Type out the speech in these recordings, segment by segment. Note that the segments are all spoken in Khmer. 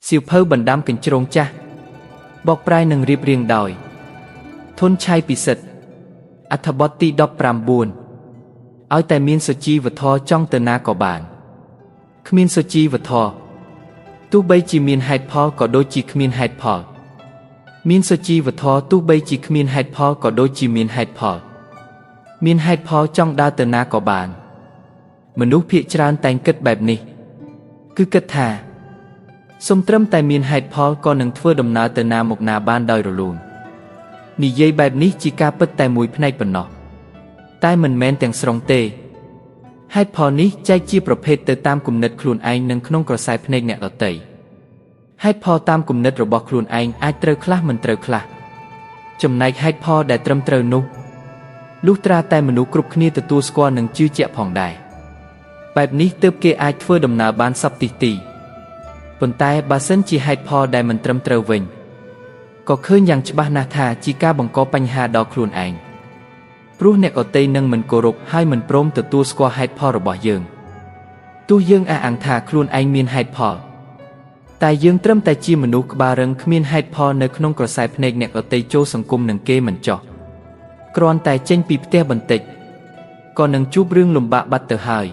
សៀវភៅបណ្ដាំកញ្ជ្រោងចាស់បកប្រែនឹងរៀបរៀងដោយធនឆៃពិសិដ្ឋអត្ថបទទី19ឲ្យតែមានសុជីវធម៌ចង់ទៅណាក៏បានគ្មានសុជីវធម៌ទោះបីជាមានហេតុផលក៏ដូចជាគ្មានហេតុផលមានសុជីវធម៌ទោះបីជាគ្មានហេតុផលក៏ដូចជាមានហេតុផលមានហេតុផលចង់ដើរទៅណាក៏បានមនុស្សភាគច្រើនតែងគិតបែបនេះគឺគិតថាសូមត្រឹមតែមានហេតុផលក៏នឹងធ្វើដំណើរទៅណាមកណាបានដោយរលូននិយាយបែបនេះជាការពិតតែមួយផ្នែកប៉ុណ្ណោះតែមិនមែនទាំងស្រុងទេហេតុផលនេះចែកជាប្រភេទទៅតាមគំនិតខ្លួនឯងនិងក្នុងក្រសែភ្នែកអ្នកដទៃហេតុផលតាមគំនិតរបស់ខ្លួនឯងអាចត្រូវខ្លះមិនត្រូវខ្លះចំណែកហេតុផលដែលត្រឹមត្រូវនោះលុះត្រាតែមនុស្សគ្រប់គ្នាទទួលស្គាល់និងជឿជាក់ផងដែរបែបនេះទើបគេអាចធ្វើដំណើរបានសពទីប៉ុន្តែបើសិនជាហេតុផលដែលមិនត្រឹមត្រូវវិញក៏ឃើញយ៉ាងច្បាស់ណាស់ថាជាការបង្កបញ្ហាដល់ខ្លួនឯងព្រោះអ្នកដទៃនឹងមិនគោរពហើយមិនព្រមទទួលស្គាល់ហេតុផលរបស់យើងទោះយើងអះអាងថាខ្លួនឯងមានហេតុផលតែយើងត្រឹមតែជាមនុស្សក្បាលរឹងគ្មានហេតុផលនៅក្នុងក្រសែភ្នែកអ្នកដទៃចូលសង្គមនឹងគេមិនចោះគ្រាន់តែចេញពីផ្ទះបន្តិចក៏នឹងជួបរឿងលំបាកបាត់ទៅហើយ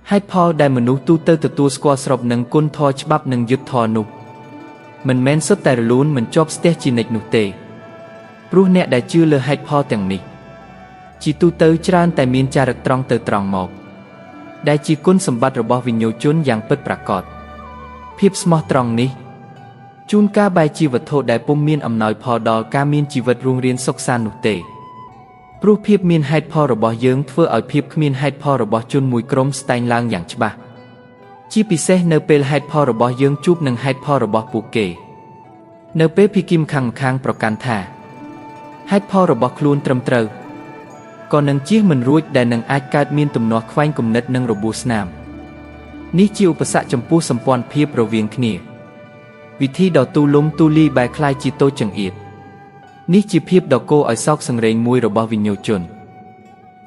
ហេតុផលដែលមនុស្សទូទៅទទួលស្គាល់ស្របនឹងគុណធម៌ច្បាប់និងយុត្តិធម៌នោះមិនមែនសុទ្ធតែរលូនមិនជាប់ស្ទះជានិច្ចនោះទេព្រោះអ្នកដែលជឿលើហេតុផលទាំងនេះជាទូទៅច្រើនតែមានចរិតត្រង់ទៅត្រង់មកដែលជាគុណសម្បត្តិរបស់វិញ្ញាណជនយ៉ាងពិតប្រាកដភាពស្មោះត្រង់នេះជួនកាលបែរជាវត្ថុដែលពុំមានអំណោយផលដល់ការមានជីវិតរស់រានសុខសាន្តនោះទេព្រោះភាពមានហេតុផលរបស់យើងធ្វើឲ្យភាពគ្មានហេតុផលរបស់ជនមួយក្រុមស្តែងឡើងយ៉ាងច្បាស់ជាពិសេសនៅពេលហេតុផលរបស់យើងជួបនឹងហេតុផលរបស់ពួកគេនៅពេលភិគីម្ខាងប្រកាន់ថាហេតុផលរបស់ខ្លួនត្រឹមត្រូវក៏នឹងជៀសមិនរួចដែលនឹងអាចកើតមានទំនាស់ខ្វែងគំនិតនិងរបួសស្នាមនេះជាឧបសគ្គចំពោះសម្ព័ន្ធភាពរវាងគ្នាវិធីដ៏ទូលំទូលាយបែរคล้ายជាតូចចង្អៀតនេះជាភាពដ៏គួរឲ្យសោកសង្រេងមួយរបស់វិញ្ញាណជន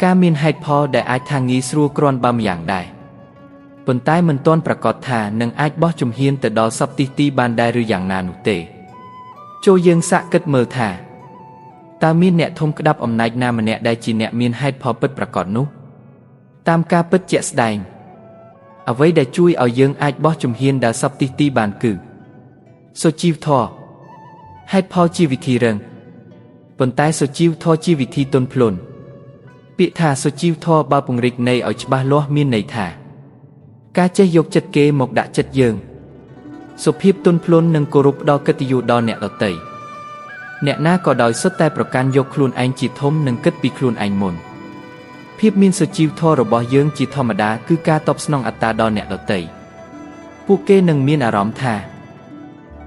ការមានហេតុផលដែលអាចថាងាយស្រួលគ្រាន់បើម្យ៉ាងដែរប៉ុន្តែមិនទាន់ប្រកាសថានឹងអាចបោះជំហានទៅដល់សព្វទីបានដែរឬយ៉ាងណានោះទេចូលយើងសាកគិតមើលថាតើមានអ្នកធំក្តាប់អំណាចណាម្នាក់ដែលជាអ្នកមានហេតុផលពិតប្រាកដនោះតាមការពិតជាក់ស្ដែងអ្វីដែលជួយឲ្យយើងអាចបោះជំហានដល់សព្វទីបានគឺសុជីវធម៌ហេតុផលជាវិធីរឹងប៉ុន្តែសុជីវធម៌ជាវិធីទន់ភ្លន់ពាក្យថាសុជីវធម៌បើពង្រីកន័យឲ្យច្បាស់លាស់មានន័យថាការចេះយកចិត្តគេមកដាក់ចិត្តយើងសុភាពទន់ភ្លន់និងគោរពដល់កិត្តិយសដល់អ្នកដទៃអ្នកណាក៏ដោយសុទ្ធតែប្រកាន់យកខ្លួនឯងជាធំនិងគិតពីខ្លួនឯងមុនភាពមានសុជីវធម៌របស់យើងជាធម្មតាគឺការតបស្នងអត្តាដល់អ្នកដទៃពួកគេនឹងមានអារម្មណ៍ថា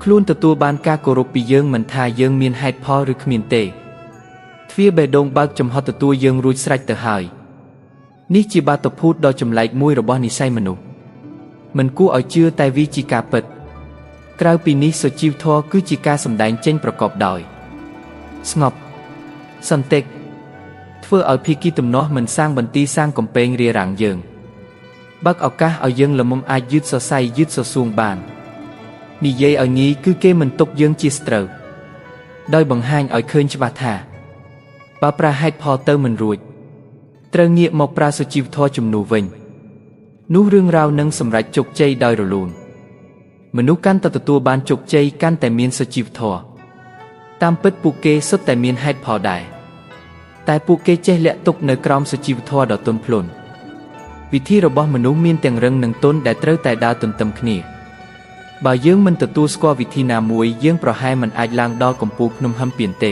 ខ្លួនទទួលបានការគោរពពីយើងមិនថាយើងមានហេតុផលឬគ្មានទេទ្វារបេះដូងបើកចំហុតទទួលយើងរួចស្រេចទៅហើយនេះជាបាតុភូតដ៏ចម្លែកមួយរបស់និស្ស័យមនុស្សមិនគួរឲ្យជឿតែវាជាការពិតក្រៅពីនេះសុជីវធម៌គឺជាការសម្ដែងចេញប្រកបដោយស្ងប់សន្តិកធ្វើឲ្យភាគីទំនាស់មិនសាងបន្ទីសាងកំពែងរារាំងយើងបើកឱកាសឲ្យយើងល្មមអាចយឺតសរសៃយឺតសរសួងបាននិយាយឲ្យងាយគឺគេមិនទុកយើងជាស្ត្រូវដោយបង្ហាញឲ្យឃើញច្បាស់ថាបើប្រើហេតុផលទៅមិនរួចត្រូវងាកមកប្រើសុជីវធម៌ជំនួសវិញនោះរឿងរ៉ាវនឹងសម្រេចជោគជ័យដោយរលូនមនុស្សកាន់តែទទួលបានជោគជ័យកាន់តែមានសុជីវធម៌តាមពិតពួកគេសុទ្ធតែមានហេតុផលដែរតែពួកគេចេះលាក់ទុកនៅក្រោមសុជីវធម៌ដ៏ទន់ភ្លន់វិធីរបស់មនុស្សមានទាំងរឹងនិងទន់ដែលត្រូវតែដើរទន្ទឹមគ្នាបើយើងមិនទទួលស្គាល់វិធីណាមួយយើងប្រហែលមិនអាចឡើងដល់កំពូលភ្នំហឹមពៀនទេ